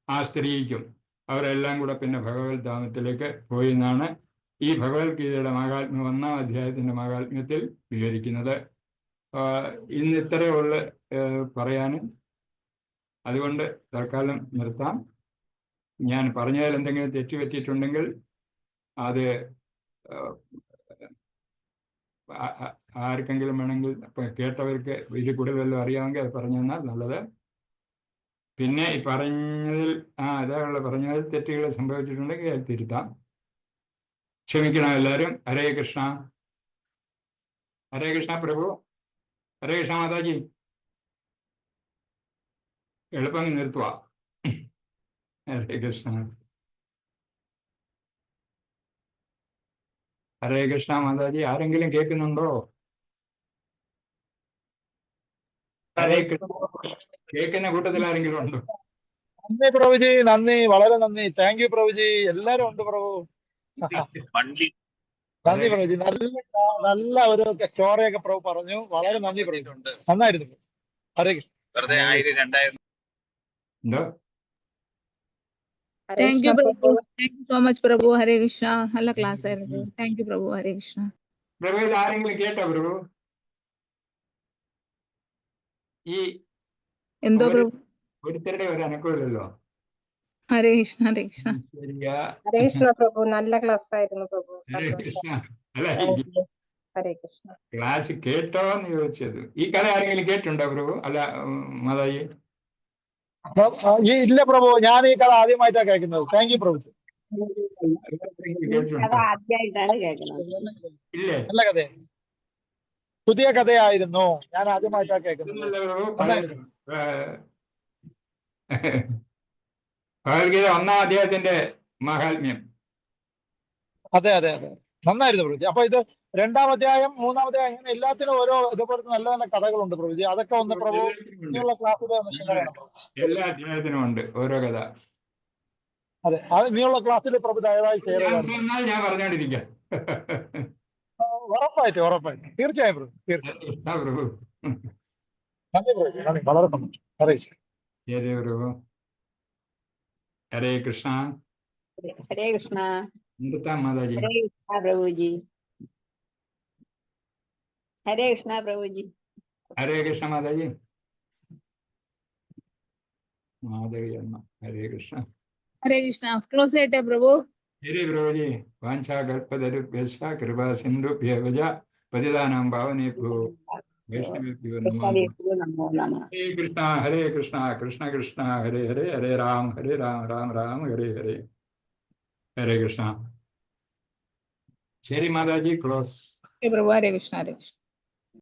ആ സ്ത്രീക്കും അവരെല്ലാം കൂടെ പിന്നെ ഭഗവത് ധാമത്തിലേക്ക് പോയി എന്നാണ് ഈ ഭഗവത്ഗീതയുടെ മഹാത്മ്യം 1-ാം അധ്യായത്തിന്റെ മഹാത്മ്യത്തിൽ വിവരിക്കുന്നത്. ഇന്ന് ഇത്രയുള്ള പറയാനും, അതുകൊണ്ട് തൽക്കാലം നിർത്താം. ഞാൻ പറഞ്ഞതിൽ എന്തെങ്കിലും തെറ്റുപറ്റിയിട്ടുണ്ടെങ്കിൽ അത് ആർക്കെങ്കിലും വേണമെങ്കിൽ കേട്ടവർക്ക് ഇതിൽ കൂടുതൽ വല്ലതും അറിയാമെങ്കിൽ അത് പറഞ്ഞു തന്നാൽ നല്ലത്. പിന്നെ ഈ പറഞ്ഞതിൽ പറഞ്ഞതിൽ തെറ്റുകൾ സംഭവിച്ചിട്ടുണ്ടെങ്കിൽ അത് തിരുത്താം. ക്ഷമിക്കണം എല്ലാവരും. ഹരേ കൃഷ്ണ. ഹരേ കൃഷ്ണ പ്രഭു. ഹരേ കൃഷ്ണ മാതാജി. എളുപ്പം നിർത്തുക. ഹരേ കൃഷ്ണ. ഹരേ കൃഷ്ണ മാതാജി. ആരെങ്കിലും കേൾക്കുന്നുണ്ടോ? ഹരേ കൃഷ്ണ. കേൾക്കുന്ന കൂട്ടത്തിൽ ആരെങ്കിലും ഉണ്ടോ? നന്ദി പ്രഭുജി, നന്ദി, വളരെ നന്ദി. Thank you പ്രഭുജി. എല്ലാരും ഉണ്ട് പ്രഭു. നന്ദി പ്രഭുജി. നല്ല ഒരു സ്റ്റോറിയൊക്കെ പ്രഭു പറഞ്ഞു. വളരെ നന്ദി പ്രഭു. നന്നായിരുന്നു. ഹരേ കൃഷ്ണ. എന്തോ? താങ്ക് യു പ്രഭു. താങ്ക് യു സോ മച്ച് പ്രഭു. ഹരേ കൃഷ്ണ. നല്ല ക്ലാസ് ആയിരുന്നു. താങ്ക് യു പ്രഭു. ഹരേ കൃഷ്ണ. പ്രഭു ആരെങ്കിലും കേട്ടോ പ്രഭു? ഈ എന്തോ ഒരു പ്രഭു. ഒരുത്തരുടെ ഒരു അനക്കമില്ലല്ലോ. ഹരേ കൃഷ്ണ ഹരേ കൃഷ്ണ. ശരിയാ. ഹരേ കൃഷ്ണ പ്രഭു, നല്ല ക്ലാസ് ആയിരുന്നു പ്രഭു. ഹരേ സന്തോഷം. കൃഷ്ണ. അല്ല, Thank you. Hare Krishna. Class കേട്ടോ എന്ന് ചോദിച്ചത്. ഈ കഥ ആരെങ്കിലും കേട്ടിട്ടുണ്ടോ പ്രഭു? അല്ല, മാതാജി. ഇല്ല പ്രഭു, ഞാൻ ഈ കഥ ആദ്യമായിട്ടാണ് കേൾക്കുന്നത്. താങ്ക് യു പ്രഭു. കേട്ടിട്ടുണ്ടോ? ആദ്യമായിട്ടാണ് കേൾക്കുന്നത്. ഇല്ലേ? നല്ല കഥ, പുതിയ കഥയായിരുന്നു. ഞാൻ ആദ്യമായിട്ടാണ് കേൾക്കുന്നത്. ഇതൊന്നുമല്ല പ്രഭു. ഭഗവത്ഗീത 1-ാം അധ്യായത്തിന്റെ മഹാത്മ്യം. അതെ അതെ അതെ, നന്നായിരുന്നു പ്രഭുജി. അപ്പൊ ഇത് 2-ാം അധ്യായം, 3-ാം അധ്യായം, ഇങ്ങനെ എല്ലാത്തിനും ഓരോ ഇതുപോലത്തെ നല്ല നല്ല കഥകളുണ്ട് പ്രഭുജി. അതൊക്കെ ഒന്ന് പ്രഭു ഇനിയുള്ള ക്ലാസ്സിൽ ഒന്ന് ഷെയർ ചെയ്യണം പ്രഭു. എല്ലാ അധ്യായത്തിനും ഉണ്ട് ഓരോ കഥ. അതെ, അത് ഇനിയുള്ള ക്ലാസ്സിൽ പ്രഭു ദയവായി ഷെയർ ചാൻസ് ചെയ്യണം. വന്നാൽ ഞാൻ പറഞ്ഞോണ്ടിരിക്കാം. ഉറപ്പായിട്ടും ഉറപ്പായിട്ടും, തീർച്ചയായും പ്രഭു, തീർച്ചയായും. പ്രഭു. നന്ദി പ്രഭു, നന്ദി, വളരെ സന്തോഷം. ഹരേ കൃഷ്ണ. ശരി പ്രഭു. ഹരേ കൃഷ്ണ. ഹരേ കൃഷ്ണ. നിർത്താം മാതാജി. ഹരേ കൃഷ്ണ പ്രഭുജി. ഹരേ കൃഷ്ണ പ്രഭുജി. ഹരേ കൃഷ്ണ മാതാജി. മാധവി അമ്മ. ഹരേ കൃഷ്ണ. ഹരേ കൃഷ്ണ. ക്ലോസ് ചെയ്യട്ടെ പ്രഭു. ശരി പ്രഭുജി. വാഞ്ചാകൽപതരുഭ്യശ്ച കൃപാ സിന്ധുഭ്യവച പതിതാനാം പാവനേഭ്യോ വൈഷ്ണവേഭ്യോ നമോ നമഃ. ഹരേ കൃഷ്ണ ഹരേ കൃഷ്ണ കൃഷ്ണ കൃഷ്ണ ഹരേ ഹരേ ഹരേ രാം രാം രാം ഹരേ ഹരേ. ഹരേ കൃഷ്ണ. ശരി മാതാജി, ക്ലോസ്. പ്രഭു ഹരേ കൃഷ്ണ ഹരേ കൃഷ്ണ.